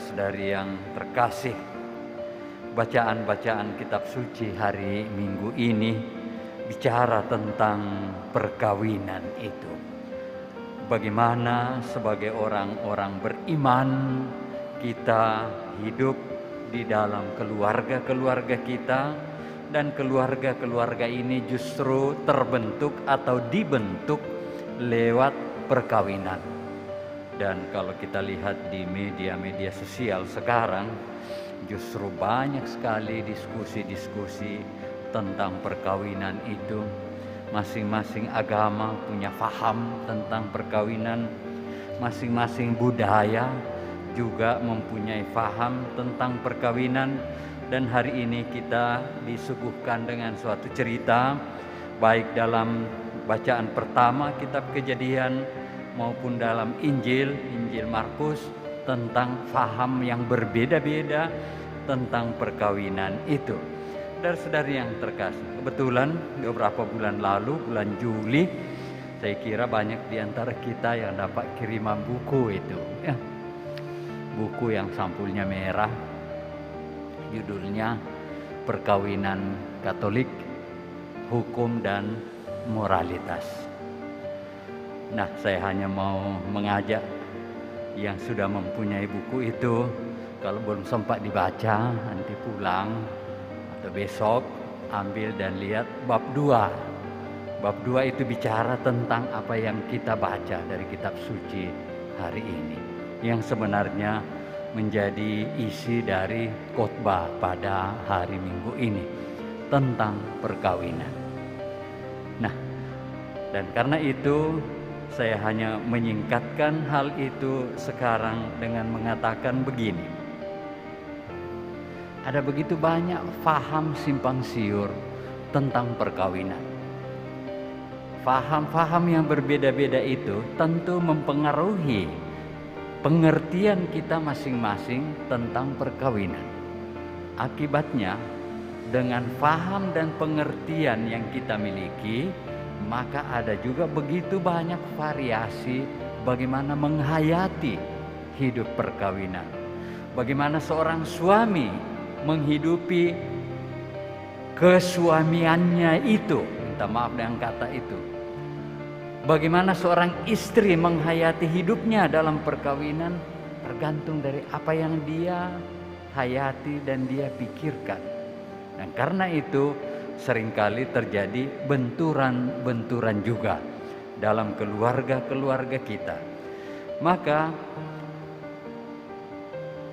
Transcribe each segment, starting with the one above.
Saudara-saudari yang terkasih, bacaan-bacaan kitab suci hari Minggu ini bicara tentang perkawinan itu. Bagaimana sebagai orang-orang beriman kita hidup di dalam keluarga-keluarga kita, dan keluarga-keluarga ini justru terbentuk atau dibentuk lewat perkawinan. Dan kalau kita lihat di media-media sosial sekarang, justru banyak sekali diskusi-diskusi tentang perkawinan itu. Masing-masing agama punya faham tentang perkawinan, masing-masing budaya juga mempunyai faham tentang perkawinan. Dan hari ini kita disuguhkan dengan suatu cerita, baik dalam bacaan pertama kitab Kejadian maupun dalam Injil Markus, tentang faham yang berbeda-beda tentang perkawinan itu. Saudara-saudari yang terkasih, kebetulan beberapa bulan lalu, bulan Juli, saya kira banyak di antara kita yang dapat kiriman buku itu, ya. Buku yang sampulnya merah, judulnya Perkawinan Katolik, Hukum dan Moralitas. Nah, saya hanya mau mengajak yang sudah mempunyai buku itu, kalau belum sempat dibaca, nanti pulang atau besok ambil dan lihat bab 2. Bab 2 itu bicara tentang apa yang kita baca dari kitab suci hari ini, yang sebenarnya menjadi isi dari khotbah pada hari Minggu ini tentang perkawinan. Nah, dan karena itu saya hanya menyingkatkan hal itu sekarang dengan mengatakan begini. Ada begitu banyak faham simpang siur tentang perkawinan. Faham-faham yang berbeda-beda itu tentu mempengaruhi pengertian kita masing-masing tentang perkawinan. Akibatnya, dengan faham dan pengertian yang kita miliki, maka ada juga begitu banyak variasi bagaimana menghayati hidup perkawinan. Bagaimana seorang suami menghidupi kesuamiannya itu, minta maaf dengan kata itu. Bagaimana seorang istri menghayati hidupnya dalam perkawinan, tergantung dari apa yang dia hayati dan dia pikirkan. Dan karena itu seringkali terjadi benturan-benturan juga dalam keluarga-keluarga kita. Maka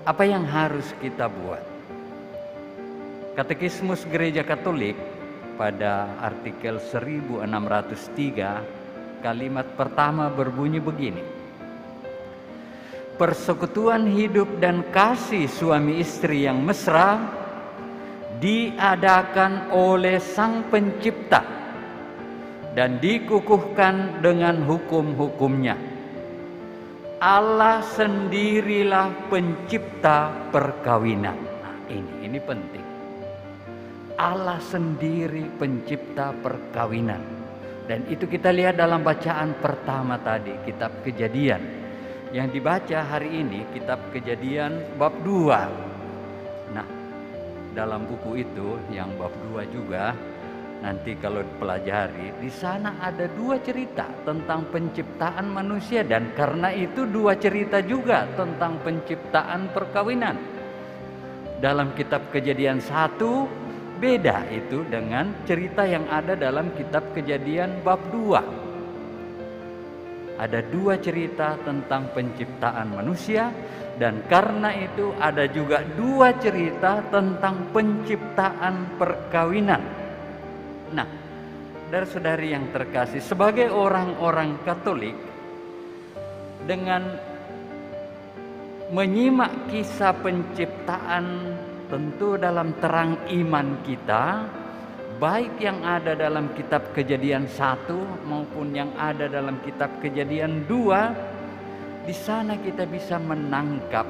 apa yang harus kita buat? Katekismus Gereja Katolik pada artikel 1603 kalimat pertama berbunyi begini: persekutuan hidup dan kasih suami istri yang mesra diadakan oleh Sang Pencipta dan dikukuhkan dengan hukum-hukumnya. Allah sendirilah pencipta perkawinan. Nah, ini penting. Allah sendiri pencipta perkawinan. Dan itu kita lihat dalam bacaan pertama tadi, kitab Kejadian. Yang dibaca hari ini kitab Kejadian bab 2. Nah, dalam buku itu yang bab 2 juga, nanti kalau dipelajari, di sana ada 2 cerita tentang penciptaan manusia, dan karena itu 2 cerita juga tentang penciptaan perkawinan. Dalam kitab Kejadian 1 beda itu dengan cerita yang ada dalam kitab Kejadian bab 2. Ada 2 cerita tentang penciptaan manusia, dan karena itu ada juga 2 cerita tentang penciptaan perkawinan. Nah, saudara-saudari yang terkasih, sebagai orang-orang Katolik, dengan menyimak kisah penciptaan tentu dalam terang iman kita, baik yang ada dalam kitab Kejadian 1 maupun yang ada dalam kitab Kejadian 2, di sana kita bisa menangkap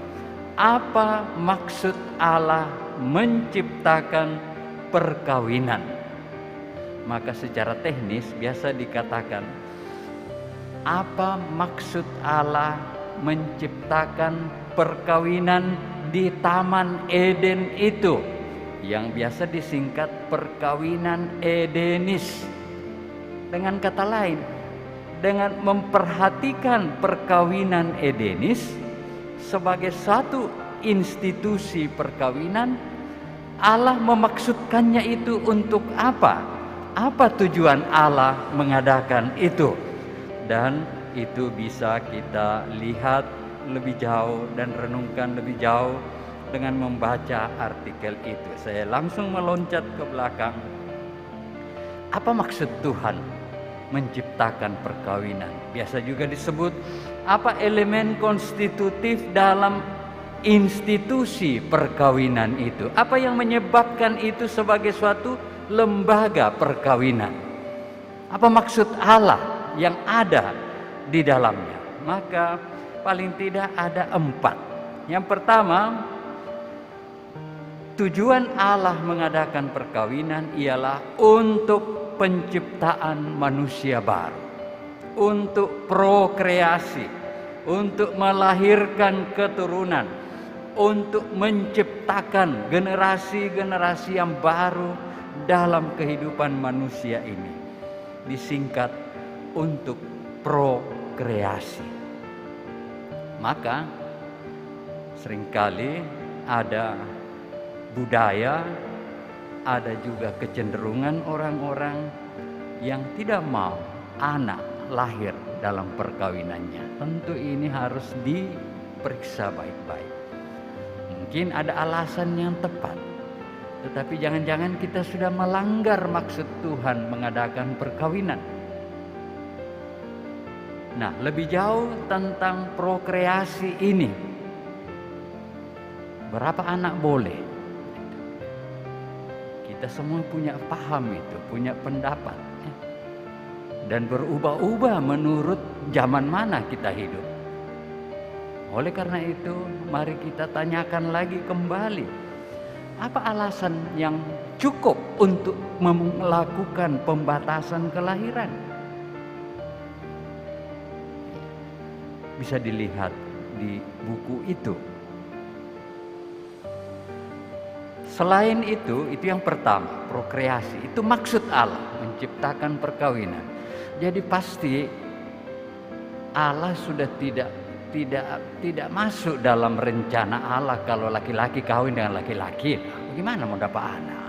apa maksud Allah menciptakan perkawinan. Maka secara teknis biasa dikatakan, apa maksud Allah menciptakan perkawinan di Taman Eden itu, yang biasa disingkat perkawinan Edenis. Dengan kata lain, dengan memperhatikan perkawinan Edenis sebagai satu institusi perkawinan, Allah memaksudkannya itu untuk apa? Apa tujuan Allah mengadakan itu? Dan itu bisa kita lihat lebih jauh dan renungkan lebih jauh dengan membaca artikel itu. Saya langsung meloncat ke belakang. Apa maksud Tuhan menciptakan perkawinan? Biasa juga disebut apa elemen konstitutif dalam institusi perkawinan itu? Apa yang menyebabkan itu sebagai suatu lembaga perkawinan? Apa maksud Allah yang ada di dalamnya? Maka paling tidak ada 4. Yang pertama, tujuan Allah mengadakan perkawinan ialah untuk penciptaan manusia baru, untuk prokreasi, untuk melahirkan keturunan, untuk menciptakan generasi-generasi yang baru dalam kehidupan manusia ini. Disingkat untuk prokreasi. Maka seringkali ada budaya, ada juga kecenderungan orang-orang yang tidak mau anak lahir dalam perkawinannya. Tentu ini harus diperiksa baik-baik. Mungkin ada alasan yang tepat, tetapi jangan-jangan kita sudah melanggar maksud Tuhan mengadakan perkawinan. Nah, lebih jauh tentang prokreasi ini. Berapa anak boleh? Kita semua punya paham itu, punya pendapat. Dan berubah-ubah menurut zaman mana kita hidup. Oleh karena itu, mari kita tanyakan lagi kembali. Apa alasan yang cukup untuk melakukan pembatasan kelahiran? Bisa dilihat di buku itu. Selain itu yang pertama, prokreasi. Itu maksud Allah menciptakan perkawinan. Jadi pasti Allah sudah tidak masuk dalam rencana Allah kalau laki-laki kawin dengan laki-laki. Bagaimana mau dapat anak?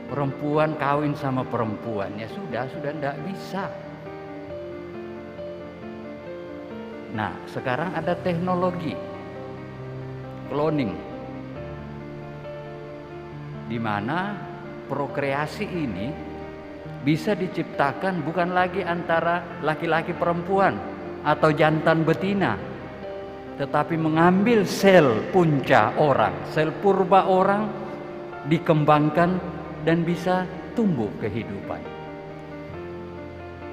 Perempuan kawin sama perempuan, ya sudah tidak bisa. Nah, sekarang ada teknologi cloning, di mana prokreasi ini bisa diciptakan bukan lagi antara laki-laki perempuan atau jantan betina, tetapi mengambil sel punca orang, sel purba orang, dikembangkan dan bisa tumbuh kehidupan.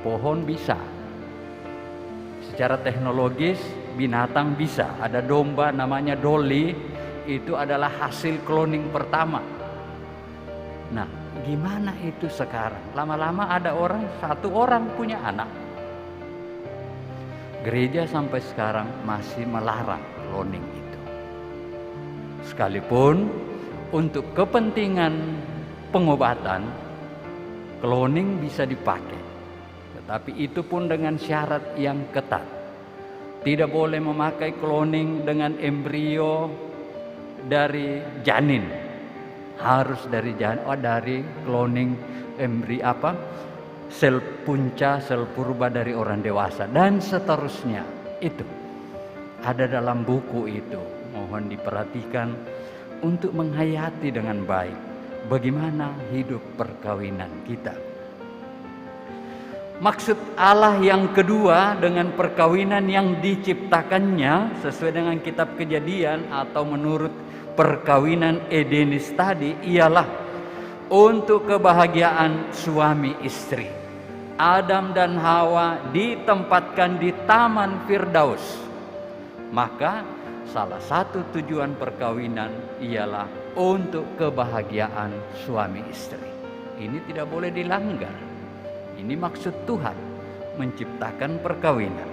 Pohon bisa, secara teknologis binatang bisa. Ada domba namanya Dolly, itu adalah hasil cloning pertama. Nah, gimana itu sekarang? Lama-lama ada satu orang punya anak. Gereja sampai sekarang masih melarang cloning itu. Sekalipun untuk kepentingan pengobatan, cloning bisa dipakai. Tetapi itu pun dengan syarat yang ketat. Tidak boleh memakai cloning dengan embrio dari janin. Harus dari cloning sel punca, sel purba dari orang dewasa dan seterusnya. Itu ada dalam buku itu. Mohon diperhatikan untuk menghayati dengan baik bagaimana hidup perkawinan kita. Maksud Allah yang kedua dengan perkawinan yang diciptakannya sesuai dengan kitab Kejadian atau menurut perkawinan Edenis tadi ialah untuk kebahagiaan suami istri. Adam dan Hawa ditempatkan di Taman Firdaus. Maka salah satu tujuan perkawinan ialah untuk kebahagiaan suami istri. Ini tidak boleh dilanggar. Ini maksud Tuhan menciptakan perkawinan.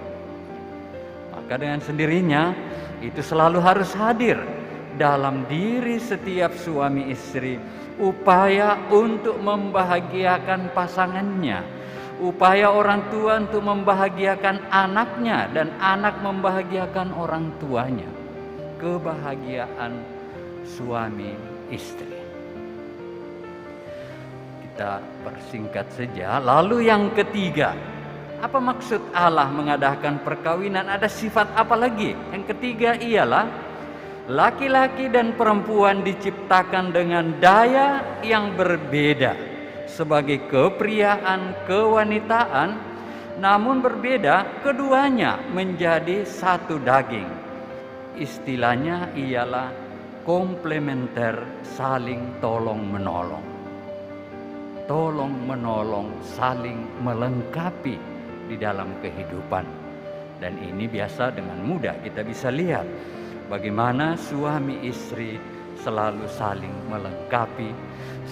Maka dengan sendirinya itu selalu harus hadir dalam diri setiap suami istri, upaya untuk membahagiakan pasangannya, upaya orang tua untuk membahagiakan anaknya, dan anak membahagiakan orang tuanya. Kebahagiaan suami istri. Kita persingkat saja. Lalu yang ketiga, apa maksud Allah mengadakan perkawinan? Ada sifat apa lagi? Yang ketiga ialah laki-laki dan perempuan diciptakan dengan daya yang berbeda sebagai kepriaan, kewanitaan, namun berbeda keduanya menjadi satu daging. Istilahnya ialah komplementer, saling tolong-menolong. Tolong-menolong, saling melengkapi di dalam kehidupan. Dan ini biasa dengan mudah kita bisa lihat bagaimana suami istri selalu saling melengkapi,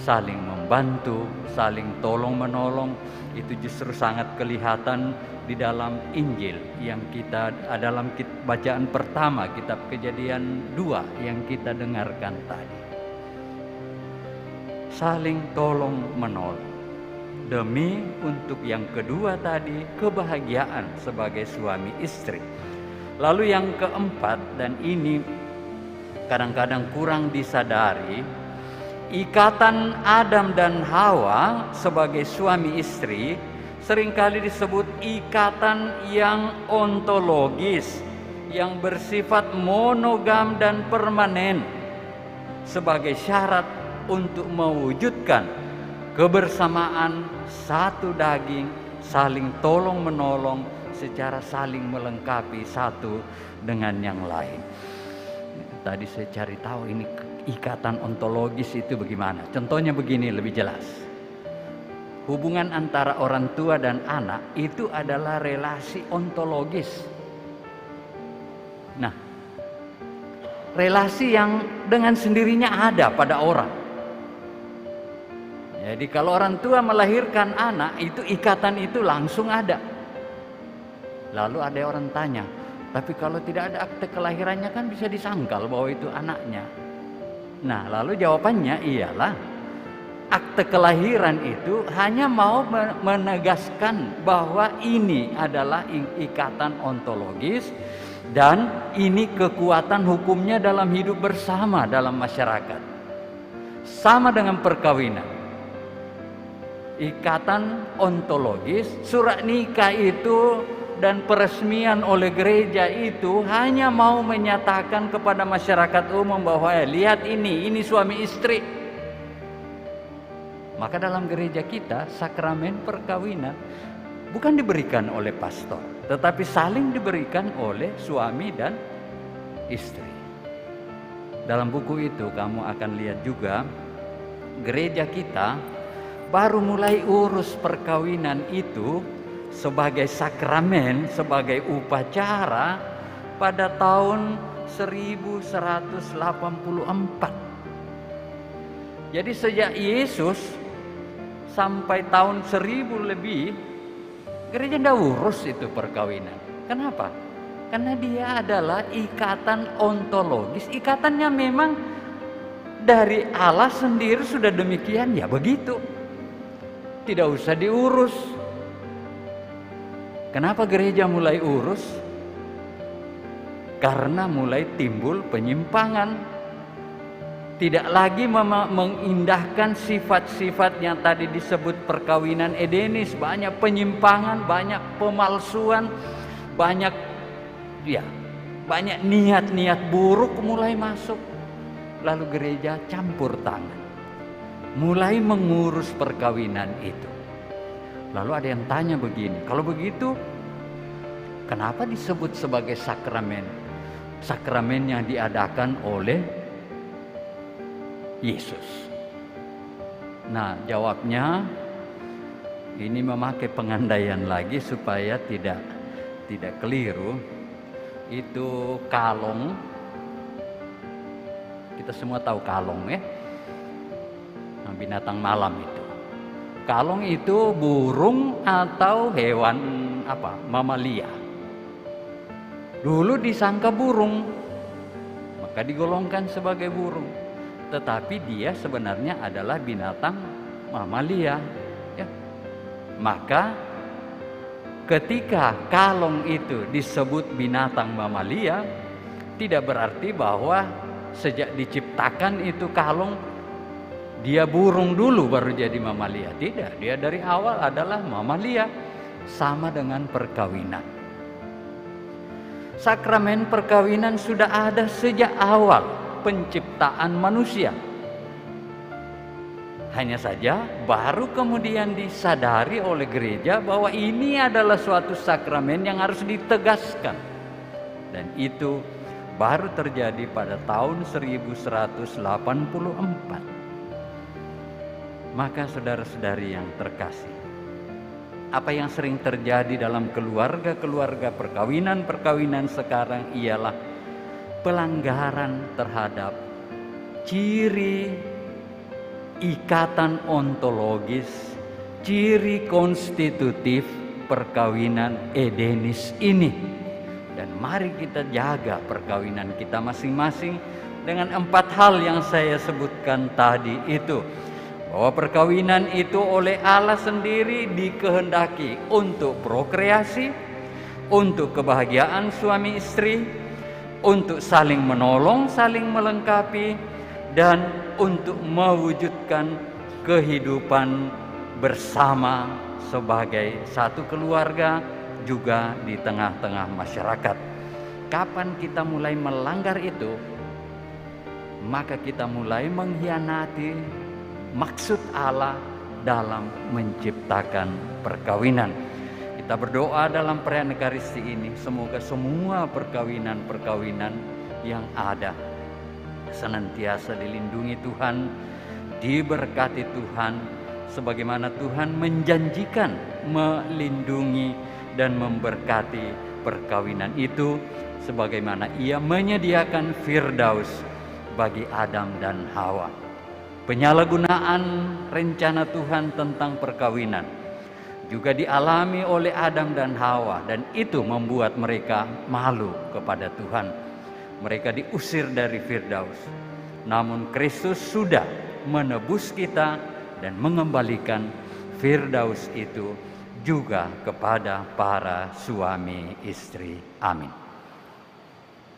saling membantu, saling tolong-menolong. Itu justru sangat kelihatan di dalam Injil yang kita dalam bacaan pertama kitab Kejadian 2 yang kita dengarkan tadi. Saling tolong-menolong demi untuk yang kedua tadi, kebahagiaan sebagai suami istri. Lalu yang keempat, dan ini kadang-kadang kurang disadari, ikatan Adam dan Hawa sebagai suami istri seringkali disebut ikatan yang ontologis, yang bersifat monogam dan permanen sebagai syarat untuk mewujudkan kebersamaan satu daging, saling tolong-menolong, secara saling melengkapi satu dengan yang lain. Tadi saya cari tahu ini ikatan ontologis itu bagaimana. Contohnya begini lebih jelas. Hubungan antara orang tua dan anak itu adalah relasi ontologis. Nah, relasi yang dengan sendirinya ada pada orang. Jadi kalau orang tua melahirkan anak, itu ikatan itu langsung ada. Lalu ada orang tanya, tapi kalau tidak ada akte kelahirannya kan bisa disangkal bahwa itu anaknya. Nah, lalu jawabannya ialah akte kelahiran itu hanya mau menegaskan bahwa ini adalah ikatan ontologis dan ini kekuatan hukumnya dalam hidup bersama dalam masyarakat. Sama dengan perkawinan. Ikatan ontologis, surat nikah itu dan peresmian oleh gereja itu hanya mau menyatakan kepada masyarakat umum bahwa lihat ini suami istri. Maka dalam gereja kita sakramen perkawinan bukan diberikan oleh pastor, tetapi saling diberikan oleh suami dan istri. Dalam buku itu kamu akan lihat juga gereja kita baru mulai urus perkawinan itu sebagai sakramen, sebagai upacara pada tahun 1184. Jadi sejak Yesus sampai tahun 1000 lebih, gereja tidak urus itu perkawinan. Kenapa? Karena dia adalah ikatan ontologis. Ikatannya memang dari Allah sendiri sudah demikian, ya begitu. Tidak usah diurus. Kenapa gereja mulai urus? Karena mulai timbul penyimpangan. Tidak lagi mengindahkan sifat-sifat yang tadi disebut perkawinan edenis. Banyak penyimpangan, banyak pemalsuan, banyak niat-niat buruk mulai masuk. Lalu gereja campur tangan, mulai mengurus perkawinan itu. Lalu ada yang tanya begini, kalau begitu kenapa disebut sebagai sakramen? Sakramen yang diadakan oleh Yesus. Nah, jawabnya ini memakai pengandaian lagi supaya tidak keliru. Itu kalong. Kita semua tahu kalong ya. Binatang malam itu. Kalong itu burung atau hewan mamalia. Dulu disangka burung, maka digolongkan sebagai burung. Tetapi dia sebenarnya adalah binatang mamalia. Ya. Maka ketika kalong itu disebut binatang mamalia, tidak berarti bahwa sejak diciptakan itu kalong dia burung dulu baru jadi mamalia. Tidak, dia dari awal adalah mamalia, sama dengan perkawinan. Sakramen perkawinan sudah ada sejak awal penciptaan manusia. Hanya saja baru kemudian disadari oleh gereja bahwa ini adalah suatu sakramen yang harus ditegaskan. Dan itu baru terjadi pada tahun 1184. Maka saudara-saudari yang terkasih, apa yang sering terjadi dalam keluarga-keluarga perkawinan sekarang ialah pelanggaran terhadap ciri ikatan ontologis, ciri konstitutif perkawinan Edenis ini. Dan mari kita jaga perkawinan kita masing-masing dengan 4 hal yang saya sebutkan tadi itu. Bahwa perkawinan itu oleh Allah sendiri dikehendaki untuk prokreasi, untuk kebahagiaan suami istri, untuk saling menolong, saling melengkapi, dan untuk mewujudkan kehidupan bersama sebagai satu keluarga, juga di tengah-tengah masyarakat. Kapan kita mulai melanggar itu, maka kita mulai mengkhianati maksud Allah dalam menciptakan perkawinan. Kita berdoa dalam perayaan Ekaristi ini, semoga semua perkawinan-perkawinan yang ada senantiasa dilindungi Tuhan, diberkati Tuhan, sebagaimana Tuhan menjanjikan melindungi dan memberkati perkawinan itu, sebagaimana Ia menyediakan Firdaus bagi Adam dan Hawa. Penyalahgunaan rencana Tuhan tentang perkawinan juga dialami oleh Adam dan Hawa, dan itu membuat mereka malu kepada Tuhan. Mereka diusir dari Firdaus. Namun Kristus sudah menebus kita dan mengembalikan Firdaus itu juga kepada para suami istri. Amin.